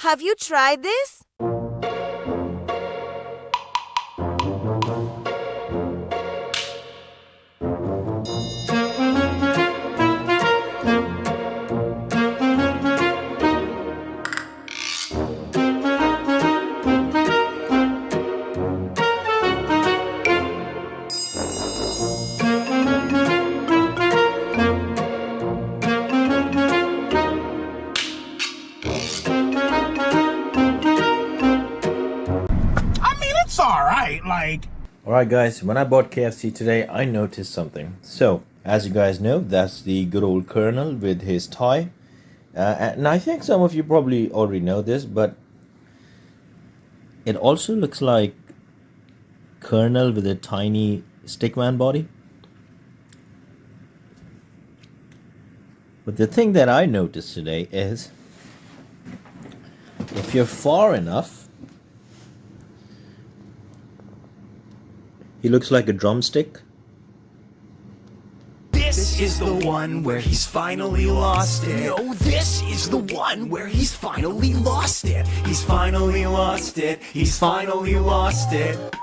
Have you tried this? It's alright, like... Alright guys, when I bought KFC today, I noticed something. So, as you guys know, that's the good old Colonel with his tie. And I think some of you probably already know this, but it also looks like Colonel with a tiny stickman body. But the thing that I noticed today is, if you're far enough, he looks like a drumstick. This is the one where he's finally lost it. No, this is the one where he's finally lost it. He's finally lost it. He's finally lost it.